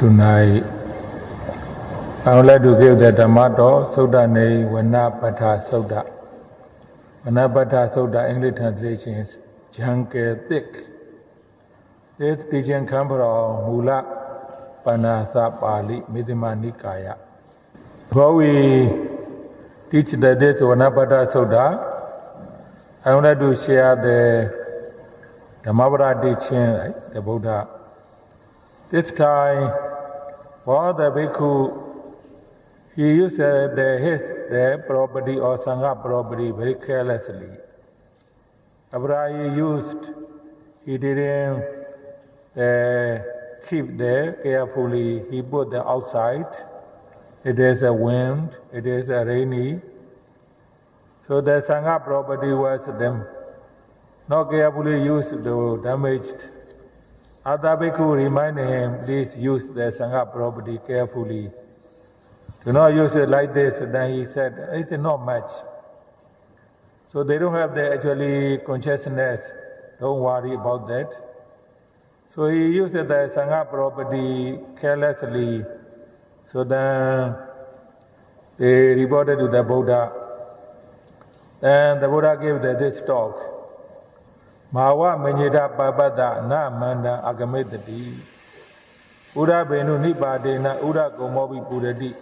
Tonight, I would like to give the Dhammato Sutta name Vanapata Sutta. Vanapata Sutta English translation is Janke Thick. This teaching comes from Mula Panasa Pali Midima Nikaya. Before we teach this Vanapata Sutta, I would like to share the Dhammavada teaching, right? The Buddha. This time, for the bhikkhu, he used the property or sangha property very carelessly. After he didn't keep there carefully. He put the outside. It is a wind. It is a rainy. So the sangha property was them not carefully used to damaged. Other bhikkhu reminded him, please use the sangha property carefully. Do not use it like this. Then he said, it's not much. So they don't have the actually consciousness. Don't worry about that. So he used the sangha property carelessly. So then they reported to the Buddha. And the Buddha gave this talk. Mawa Menyeda Babada Na Manda Agametati Ura Benu Nibadena Ura Gomobi Puradi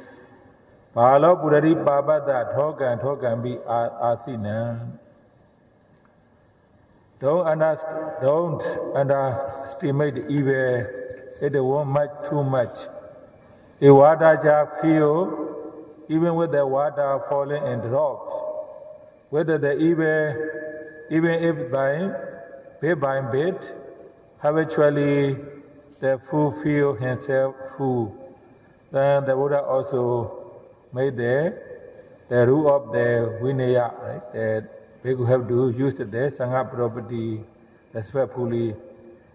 Palo Puradi Babada Togan be Asina. Don't underestimate evil. It won't much too much. The water feel even with the water falling in drops. Whether the evil, even if bit by bit, habitually the fool feel himself full. Then the Buddha also made the rule of the Vinaya, right? That people have to use the sangha property respectfully.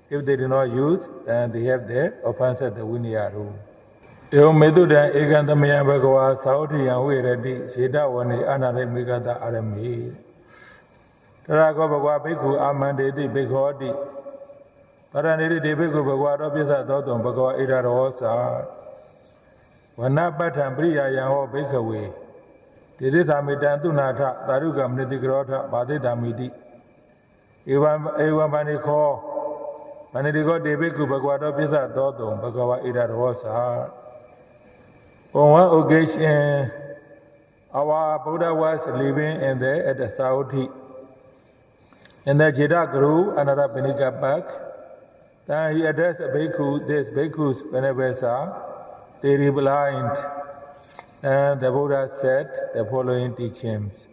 If they do not use, then they have the offense of the Vinaya rule. Yo medu dan ekantamayan bhagava sauthi yan virati seta vani anare megata arami. Tarako bhagava bhikkhu amandeti bhikkhoti paraneti bhikkhu bhagavato pisa dhotam bhagava irarosa vanapattham priyayan ho bhikkhawe didithamitan tunatha taruka mnitikirotha bhadithamiti evam manikho bhikkhu bhagavato pisa dhotam bhagava irarosa. On one occasion, our Buddha was living at the Saudi. In the Jeda grew another Benika back. Then he addressed this bhikkhus Benevesa. They replied, and the Buddha said the following teachings.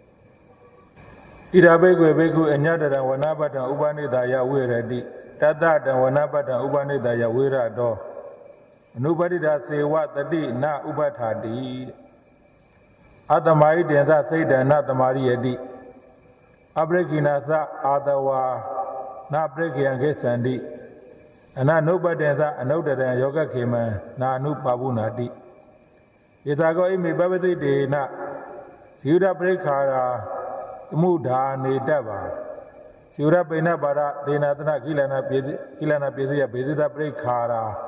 Ida bhikkhu bhikkhu anyadara vanapata upanidaya virati tadata vanapata upanidaya virado. Nobody say what the day na ubatadi. Adamai denza say the not the Mariadi. Abrekinasa Adawa na breaking and get sandy. And now nobody another than yoga came na nu pabunadi. Yet I go in me baby day na. Suda break hara muda ne dava. Suda pena bara de natana kilana pedida break hara.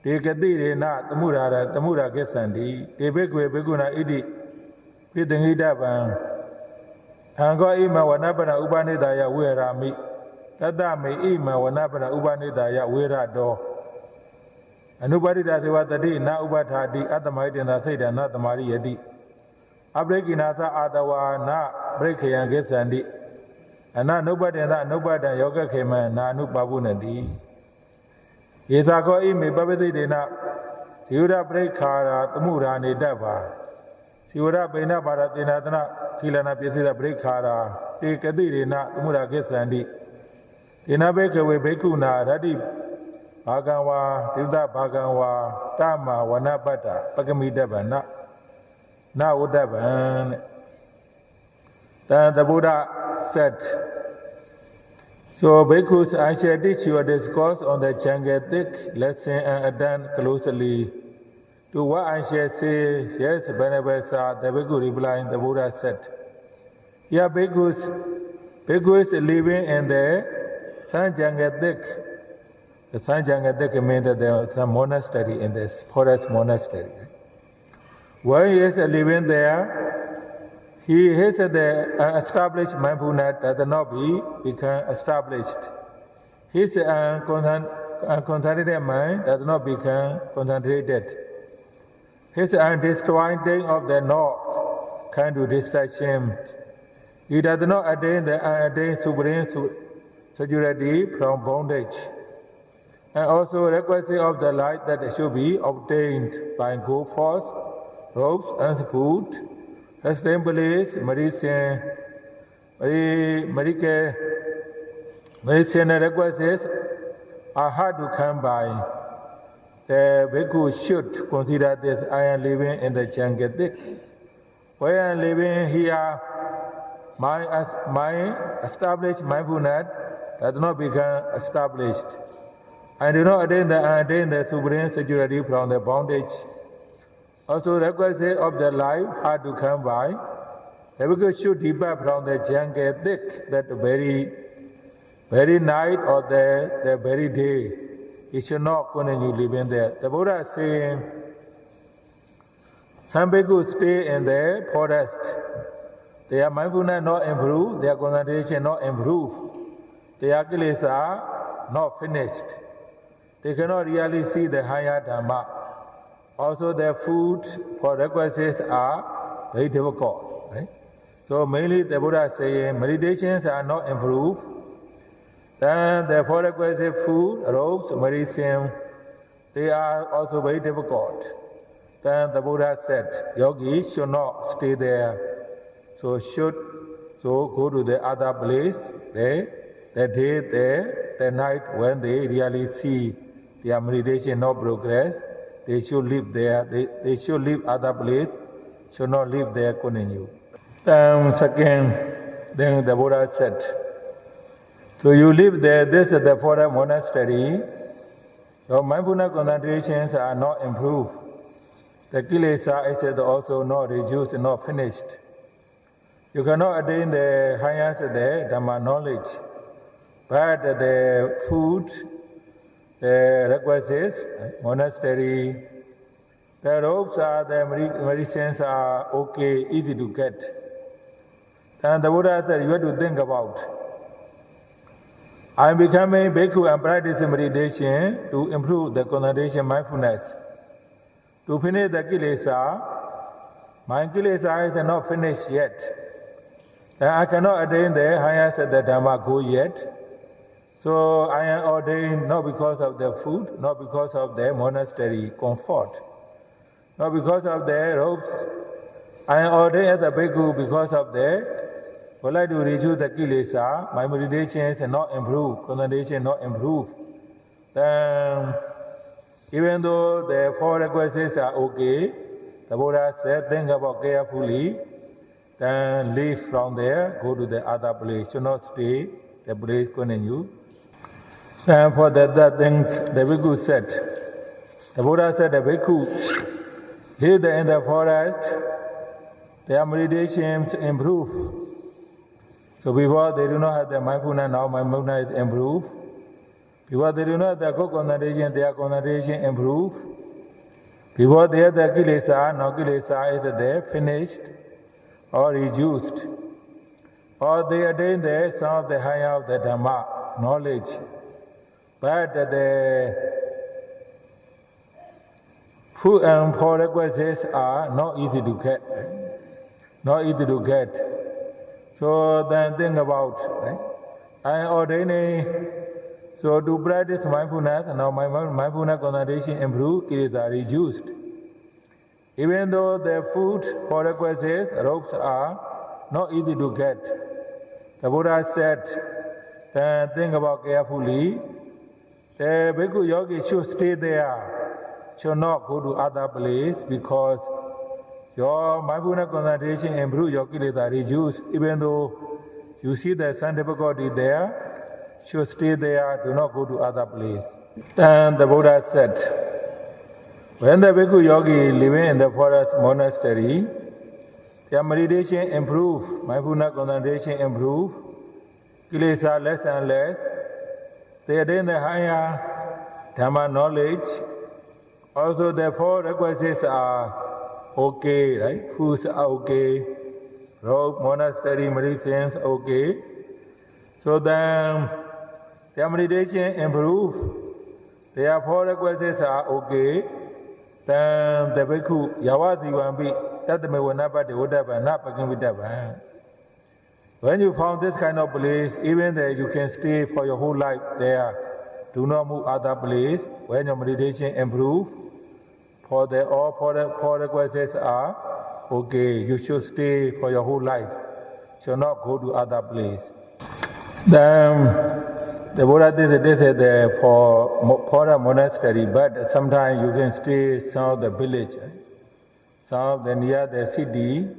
Take a day na the Mura gets Sandy, the Beguna Idi, Piting it up and go ima wanapana ubanidaya wera me. Tada me ima wanapana ubanidaya wera do. And nobody does what the day na ubata di at the might and I say that not the Maria di. A breaking asa adawa na break and get Sandy. And now nobody yoga came and na nu babuna di. Yethago ime babadi dena Siura break hara Tamurani dava Siura bena baratina kilana pisida break hara take a dirina Tamura gets Sandy Dina Bekawe Bekuna Radi Bagawa Tilda Bagawa Tama Wanapata Pagami Devana Na Udavan. Then the Buddha said, so, bhikkhus, I shall teach you a discourse on the Changatik lesson and attend closely to what I shall say. Yes, Benevesa, the bhikkhu replied, the Buddha said, yeah, bhikkhus living in the Sanjangatik The Sanjangatik means that there was a monastery in this forest monastery. While he is living there, his established mindfulness does not become established. His concentrated mind does not become concentrated. His undestroying of the knot can do distraction. He does not attain the unattained supreme security from bondage. And also requisite of the light that should be obtained by go forth, ropes and food, resting place, medicine requisites are hard to come by. The bhikkhu should consider this: I am living in the Jangatik. Where I am living here, my established mindfulness does not become established. I do not attain the supreme security from the bondage. Also, requisite of the life hard to come by. The bhikkhu should depart from the Jangatik that very night or the very day. He should not continue living there. The Buddha is saying, some bhikkhus stay in the forest. Their mindfulness not improved, their concentration not improved, their kilesa not finished. They cannot really see the higher Dhamma. Also, their food for requisites are very difficult. Right? So mainly the Buddha is saying meditations are not improved. Then the four requisite food, robes, medicine, they are also very difficult. Then the Buddha said, yogis should not stay there. So go to the other place, the day, the night when they really see their meditation not progress, they should live there. They should leave other place, should not live there, continue. Then the Buddha said, so you live there, this is the forest monastery, your mindfulness concentrations are not improved. The kilesa is also not reduced, not finished. You cannot attain the highest the Dhamma knowledge, but the food, the requisites, monastery, the robes are, the medicines are okay, easy to get. And the Buddha said, you have to think about, I am becoming bhikkhu and practicing meditation to improve the concentration mindfulness. To finish the kilesa, my kilesa is not finished yet. And I cannot attain the highest of the Dhamma goal yet. So I am ordained not because of the food, not because of the monastery comfort, not because of the robes. I am ordained as a bhikkhu because of the would like to reduce the kilesa, my meditation is not improved, concentration not improved. Then, even though the four requisites are okay, the Buddha said, think about carefully, then leave from there, go to the other place, should not stay, the place continue. Then for the other things, the bhikkhu said, the Buddha said, the bhikkhu live in the forest, their meditations improve. So before they do not have the mindfulness, now mindfulness is improved. Before they do not have the good concentration, their concentration improved. Before they have the kilesa, now kilesa is there, finished or reduced. Or they attain the some of the higher of the Dhamma, knowledge. But the food and four requisites are not easy to get. Not easy to get. So then think about, right? I am ordaining, so to practice mindfulness, now my mindfulness concentration improved, kilesa reduced. Even though the food for requisites, robes are not easy to get. The Buddha said, then think about carefully, the bhikkhu yogi should stay there, should not go to other place because your mindfulness concentration improves, your kilesa reduce. Even though you see the some difficulty there, should stay there, do not go to other place. Then the Buddha said, when the bhikkhu yogi living in the forest monastery, their meditation improve, mindfulness concentration improve, kilesa less and less. They attain the higher Dhamma knowledge. Also the four requisites are okay, right? Foods are okay. Robe, monastery, medicines, okay. So then their meditation improve. Their four requisites are okay. Then the bhikkhu yavati vambi tatame vanapati udava napagin vidava. When you found this kind of place, even there you can stay for your whole life there. Do not move other place. When your meditation improve, all four requisites are okay. You should stay for your whole life. Should not go to other place. Then the Buddha did this for a monastery, but sometimes you can stay some of the village, right? Some of the near the city,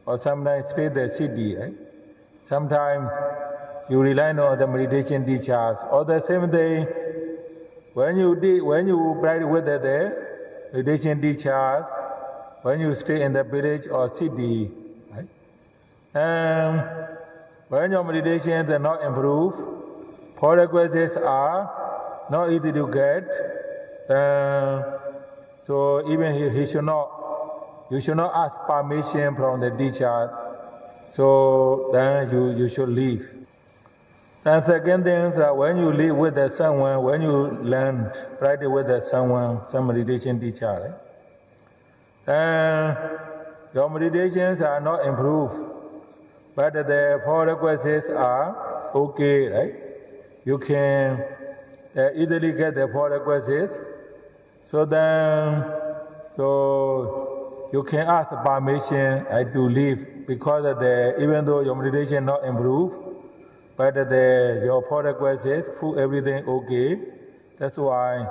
or sometimes stay the city, right? Sometimes you rely on the meditation teachers. Or the same day, when you practice with the meditation teachers, when you stay in the village or city, right? And when your meditation does not improve, four requisites are not easy to get. So even you should not ask permission from the teacher. So then you should leave. And second thing is that when you live with someone, when you learn, practice with someone, some meditation teacher, right? Your meditations are not improved, but the four requisites are okay, right? You can easily get the four requisites. So you can ask permission to leave, because even though your meditation not improved, but your four requisites, food, everything okay. That's why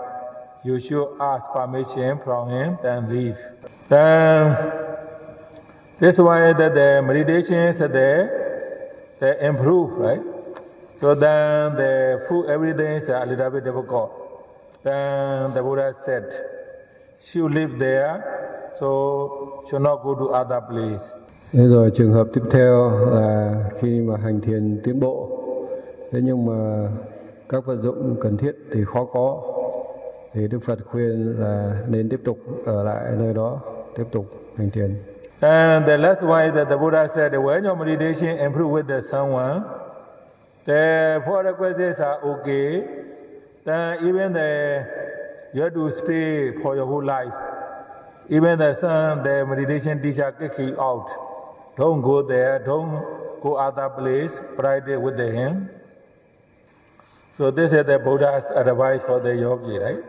you should ask permission from him and leave. Then this why that the meditations they improve, right? So then the food, everything is a little bit difficult. Then the Buddha said, should live there, so should not go to other place. Thế rồi trường hợp tiếp theo là khi mà hành thiền tiến bộ, thế nhưng mà các vật dụng cần thiết thì khó có, thì Đức Phật khuyên là nên tiếp tục ở lại nơi đó, tiếp tục hành thiền. And the last one is that the Buddha said, when your meditation improve with someone, the four requisites are okay, then even you have to stay for your whole life. Even the meditation teacher kick you out. Don't go there, don't go other place, practice with him. So this is the Buddha's advice for the yogi, right?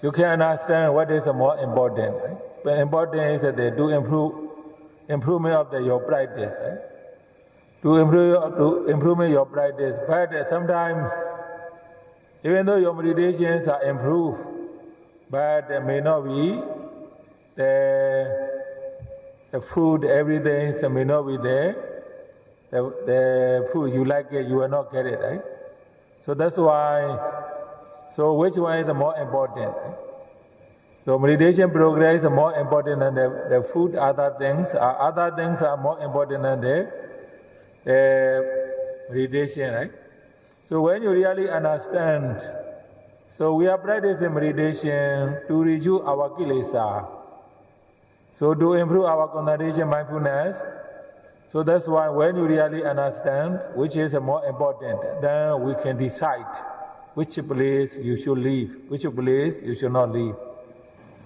You can understand what is the more important, right? The important is that they do improvement of your practice, right? To improvement your practice, but sometimes even though your meditations are improved, but there may not be the food, everything may not be there. The food you like it, you will not get it, right? So that's why. So which one is the more important? Right? So meditation progress is more important than the food. Other things are more important than the meditation, right? So when you really understand, so we are practicing meditation to reduce our kilesa. So to improve our concentration, mindfulness. So that's why when you really understand which is more important, then we can decide which place you should leave, which place you should not leave.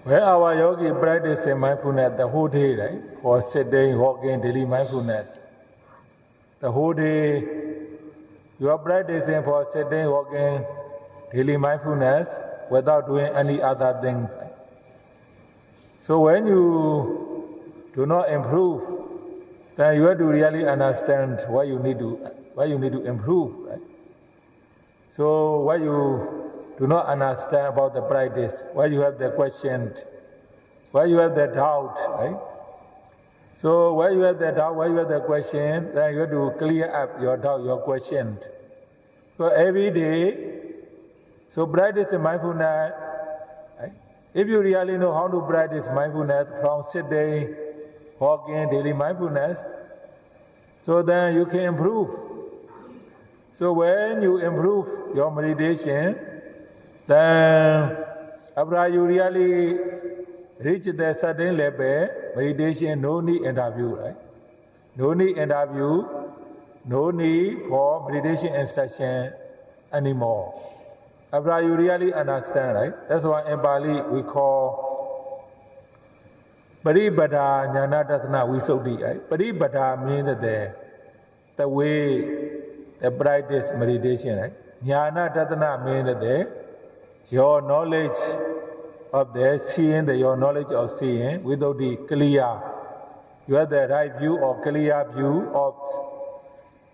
When our yogi practicing mindfulness the whole day, right? For sitting, walking, daily mindfulness. The whole day you are practicing for sitting, walking, daily mindfulness without doing any other things. So when you do not improve, then you have to really understand what you need to improve. Right? So what you do not understand about the practice, why you have the question, why you have the doubt, right? So why you have the doubt, why you have the question, then you have to clear up your doubt, your question. So every day, so practice mindfulness. Right? If you really know how to practice mindfulness from sitting, walking, daily mindfulness, so then you can improve. So when you improve your meditation, then after you really reach the certain level, meditation, no need interview, right? No need interview, no need for meditation instruction anymore. After you really understand, right? That's why in Bali we call Paribhada Jnana Dassana Visuddhi, right? Paribhada means the way, the brightest meditation, right? Jnana Dassana means your knowledge of the seeing, your knowledge of seeing without the clear. You have the right view or clear view of,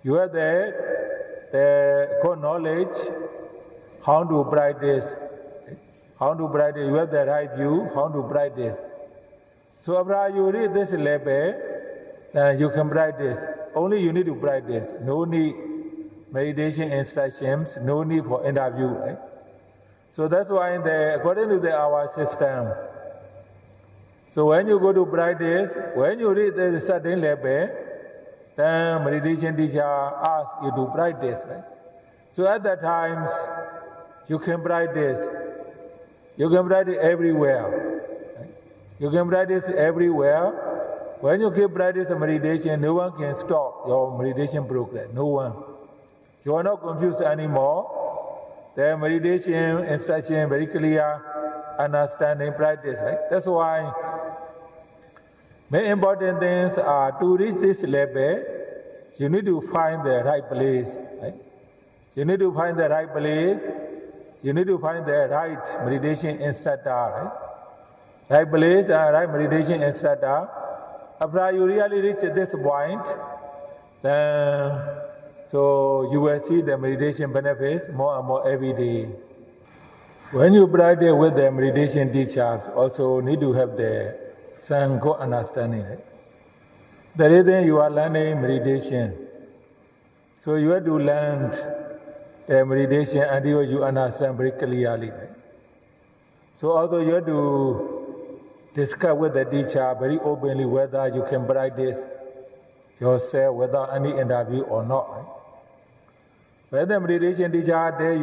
you have the good knowledge how to practice, you have the right view, how to practice. So after you reach this level, then you can practice. Only you need to practice. No need meditation instructions, no need for interview, right? So that's why according to our system, so when you go to practice, when you reach a certain level, then meditation teacher asks you to practice, right? So at that times, you can practice. You can practice everywhere. Right? You can practice everywhere. When you keep practicing meditation, no one can stop your meditation progress. No one. You are not confused anymore. The meditation instruction very clear, understanding, practice, right? That's why many important things are to reach this level, you need to find the right place, right? You need to find the right place, you need to find the right meditation instructor, right? Right place and right meditation instructor. After you really reach this point, then so you will see the meditation benefits more and more every day. When you practice with the meditation teachers, also need to have the some good understanding. Right? The reason you are learning meditation, so you have to learn the meditation until you understand very clearly. Right? So also you have to discuss with the teacher very openly whether you can practice yourself without any interview or not. Right? When the meditation teacher tell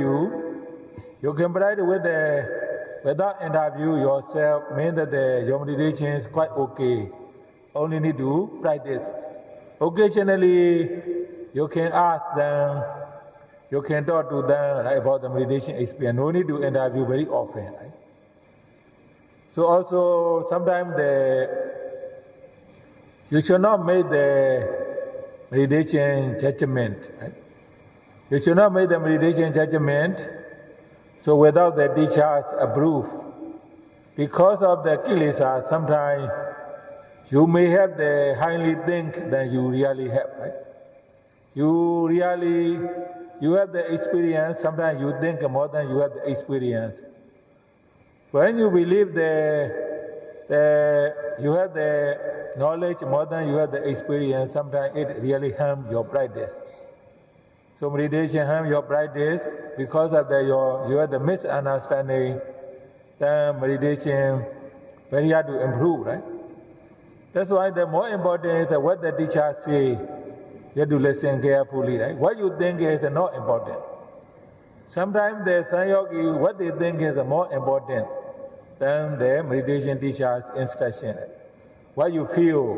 you can practice without interview yourself, means that your meditation is quite okay. Only need to practice. Occasionally, you can ask them, you can talk to them right, about the meditation experience. No need to interview very often. Right? So also, sometimes you should not make the meditation judgment. Right? You should not make the meditation judgment so without the teacher's approval. Because of the kilesa, sometimes you may have the highly think that you really have, right? You have the experience, sometimes you think more than you have the experience. When you believe you have the knowledge more than you have the experience, sometimes it really harms your practice. So meditation harms your practice because of you have the misunderstanding. Then meditation very hard to improve, right? That's why the more important is what the teacher say. You have to listen carefully, right? What you think is not important. Sometimes the Sanyogi, what they think is more important than the meditation teacher's instruction. Right? What you feel.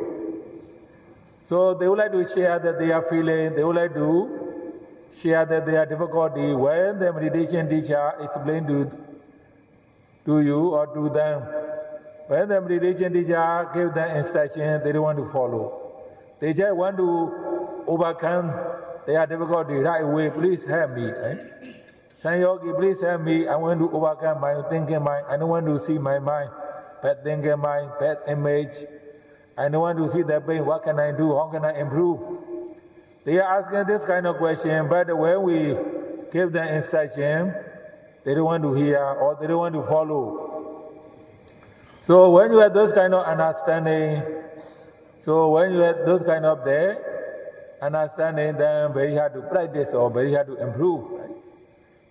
So they would like to share that they are feeling, they would like to share that their difficulty when the meditation teacher explains to you or to them. When the meditation teacher gives them instruction, they don't want to follow. They just want to overcome their difficulty right away. Please help me. Right? Sanyogi, please help me. I want to overcome my thinking mind. I don't want to see my mind, bad thinking mind, bad image. I don't want to see that pain. What can I do? How can I improve? They are asking this kind of question, but when we give them instruction, they don't want to hear or they don't want to follow. So when you have those kind of understanding, understanding, then very hard to practice or very hard to improve. Right?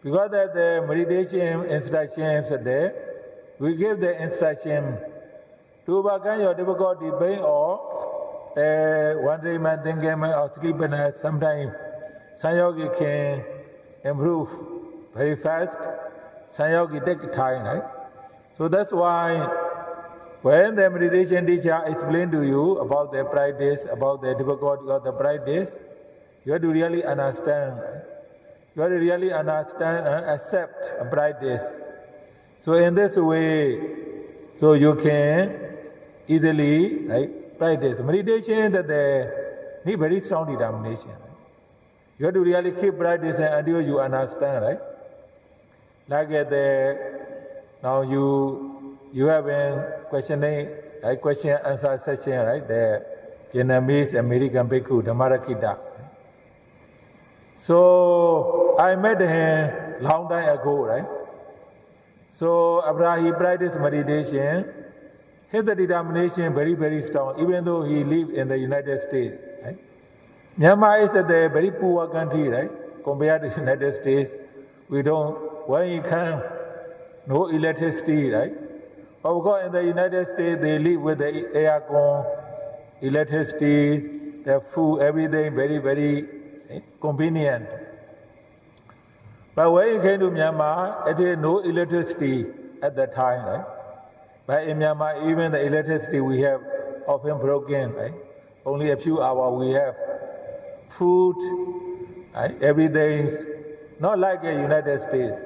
Because that the meditation instructions are there, we give the instruction to overcome your difficulty, pain or wandering mind, thinking mind or sleepiness. Sometimes Sanyogi can improve very fast. Sanyogi take time, right? So that's why when the meditation teacher explain to you about the practice, about the difficulty of the practice, you have to really understand. Right? You have to really understand and accept a practice. So in this way, so you can easily practice. Meditation that need very strong determination. Right? You have to really keep practicing until you understand, right? Like now you have been questioning, question answer session, right? The Vietnamese American Bhikkhu Dhammarakita. So I met him long time ago, right? So after he practiced meditation, his determination very, very strong, even though he lived in the United States. Right? Myanmar is a very poor country, right? Compared to the United States, when you come, no electricity, right? But because in the United States, they live with the aircon, electricity, the food, everything very, very convenient. But when you came to Myanmar, it is no electricity at that time, right? But in Myanmar, even the electricity we have often broken, right? Only a few hours we have food, right? Everything is not like the United States.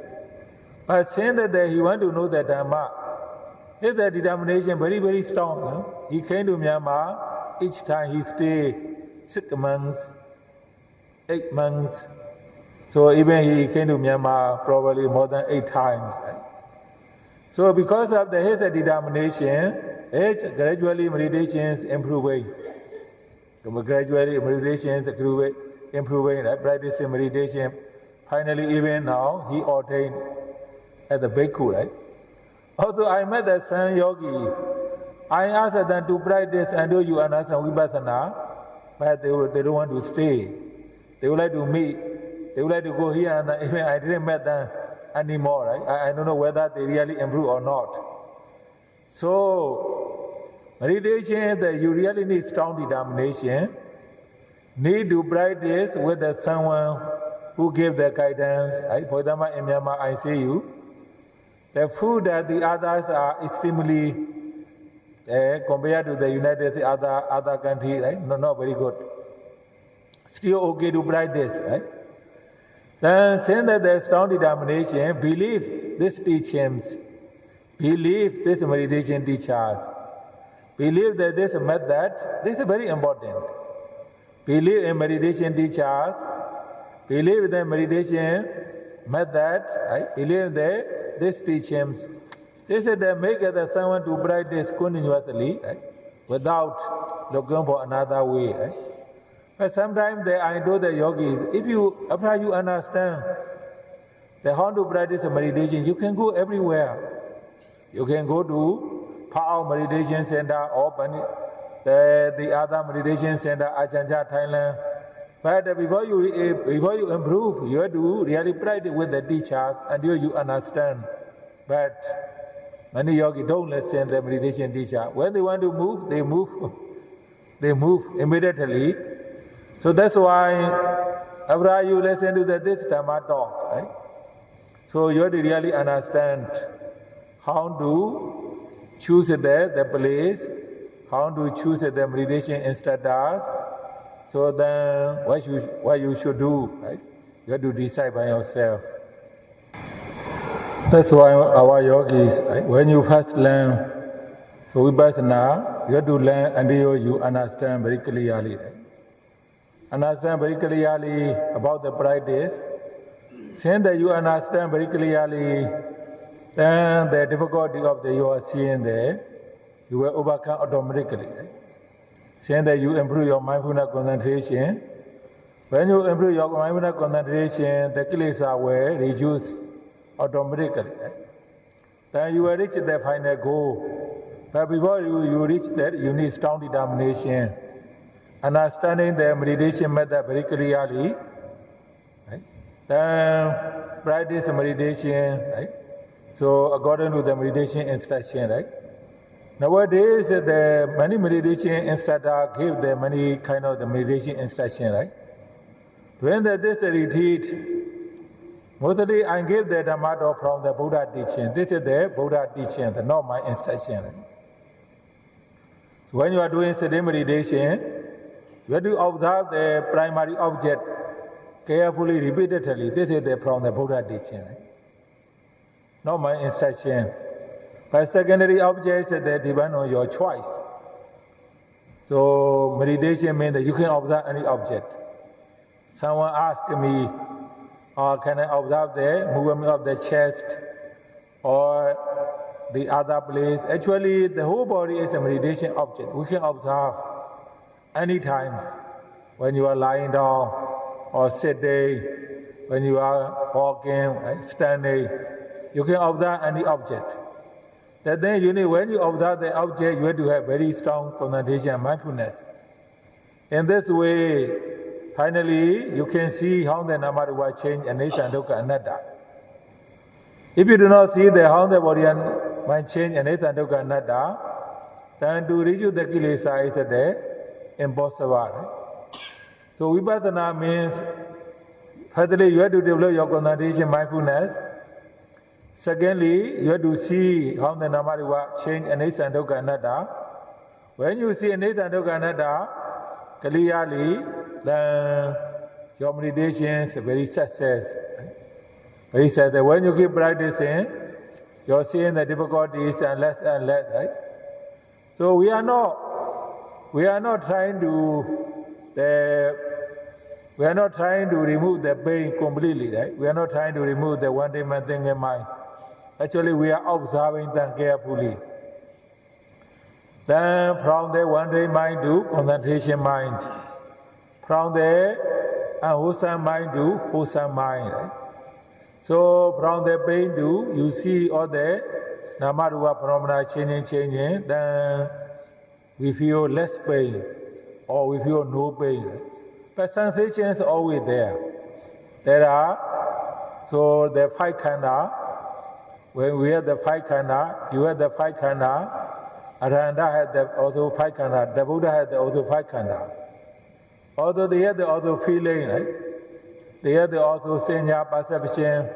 But since that he want to know the Dhamma, his determination very, very strong. You know? He came to Myanmar, each time he stayed 6 months, 8 months. So even he came to Myanmar probably more than 8 times. Right? So because of his determination, gradually meditations improving. Gradually meditations improving, right? Practicing meditation. Finally, even now, he ordained as a bhikkhu, right? Also, I met the San Yogi. I asked them to practice until you understand Vipassana, but they don't want to stay. They would like to meet. They would like to go here, and even I didn't meet them anymore, right? I don't know whether they really improve or not. So, meditation, you really need strong determination. Need to practice with someone who gives the guidance. Right? For example, in Myanmar, I say you, the food that the others are extremely, compared to the United States, other countries, right? Not very good. Still okay to practice, right? Then, since that there is strong determination, believe these teachings, believe this meditation teachers, believe that this method, this is very important. Believe in meditation teachers, believe the meditation method, right? Believe that these teachings. This is the make someone to practice continuously, right? Without looking for another way, right? But sometimes I know the yogis, after you understand how to practice meditation, you can go everywhere. You can go to Phao Meditation Center or the other meditation center, Ajanja, Thailand. But before you improve, you have to really practice with the teachers until you understand. But many yogis don't listen to the meditation teacher. When they want to move, they move. They move immediately. So that's why after you listen to this Dhamma talk, right? So you have to really understand how to choose the place, how to choose the meditation instructors. So then what you should do, right? You have to decide by yourself. That's why our yogis, right? When you first learn so Vipassana, you have to learn until you understand very clearly, right? Understand very clearly about the practice. Since that you understand very clearly, then the difficulty of you are seeing there, you will overcome automatically. Right? Since that you improve your mindfulness concentration, when you improve your mindfulness concentration, the kilesa will reduce automatically. Right? Then you will reach the final goal. But before you reach that, you need strong determination. Understanding the meditation method very clearly, right? Then practice meditation, right? So according to the meditation instruction, right? Nowadays, the many meditation instructors give the many kind of the meditation instruction, right? When this retreat, Mostly I give the Dhamma talk from the Buddha teaching. This is the Buddha teaching, not my instruction. So when you are doing sitting meditation, you have to observe the primary object carefully, repeatedly. This is from the Buddha teaching. Not my instruction. But secondary objects that depend on your choice. So meditation means that you can observe any object. Someone asked me, can I observe the movement of the chest or the other place? Actually, the whole body is a meditation object. We can observe any time when you are lying down or sitting, when you are walking, standing. You can observe any object. That then you need, when you observe the object, you have to have very strong concentration and mindfulness. In this way, finally, you can see how the Namarupa change anicca, dukkha, anatta. If you do not see how the body and mind change anicca, dukkha, anatta, then to reach the kilesa is impossible. So vipassana means, firstly, you have to develop your concentration, mindfulness. Secondly, you have to see how the Namarupa change anicca, dukkha, anatta. When you see anicca, dukkha, anatta, clearly, then your meditation is very success. Very success. When you keep practicing, you're seeing the difficulties and less, right? So we are not trying to remove the pain completely, right? We are not trying to remove the one day man thing in mind. Actually, we are observing them carefully. Then from the one day mind to concentration mind. From the unwholesome mind to wholesome mind. Right? So from the pain to, you see all the Namarupa phenomena changing, then we feel less pain or we feel no pain. Right? But sensation is always there. So the five khanda, when we have the five khanda, you have the five khanda, Arahanta has also five khanda, the Buddha has also five khanda. Although they have the also feeling, right? They have the also senya, perception,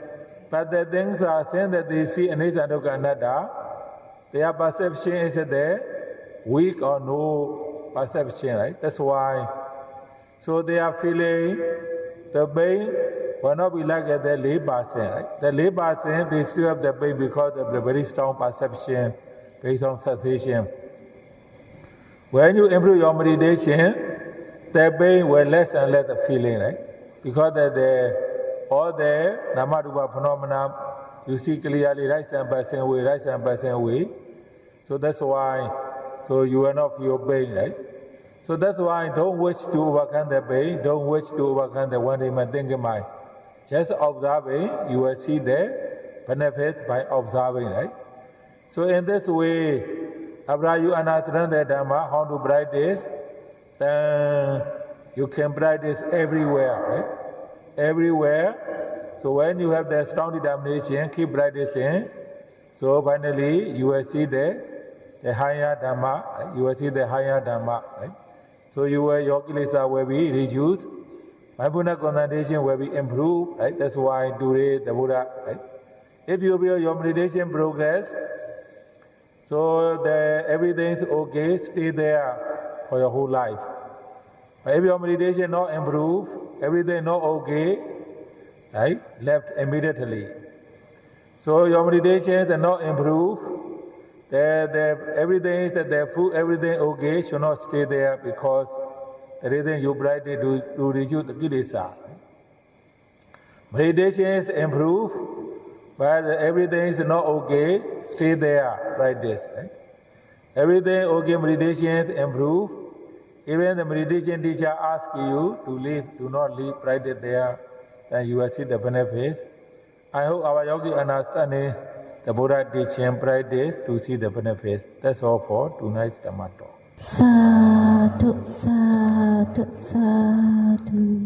but the things are saying that they see anicca, dukkha, anatta, their perception is there, weak or no perception, right? That's why. So they are feeling the pain will not be like the 4%, right? The 4%, they still have the pain because of the very strong perception based on sensation. When you improve your meditation, the pain will less and less feeling, right? Because all the Namarupa phenomena, you see clearly right and passing away. So that's why, so you will not feel pain, right? So that's why don't wish to overcome the pain, don't wish to overcome the one day man thinking mind. Just observing, you will see the benefits by observing, right? So in this way, after you understand the Dhamma, how to practice, then you can practice everywhere, right? Everywhere. So when you have the strong determination, keep practicing. So finally, you will see the higher Dhamma, right? You will see the higher Dhamma, right? So your kilesa will be reduced, mindfulness concentration will be improved, right? That's why today the Buddha, right? If you feel your meditation progress, so everything is okay, stay there for your whole life. But if your meditation not improve, everything not okay, right? Left immediately. So your meditation is not improve, everything is the food, everything okay, should not stay there because the reason you practice to reduce the kilesa. Meditation is improve, but everything is not okay, stay there, practice. Right? Everything okay, meditation is improve. Even the meditation teacher asks you to leave, do not leave, practice there, then you will see the benefits. I hope our yogi understanding the Buddha teaching practice to see the benefits. That's all for tonight's Dhamma talk. Sadhu, sadhu, sadhu.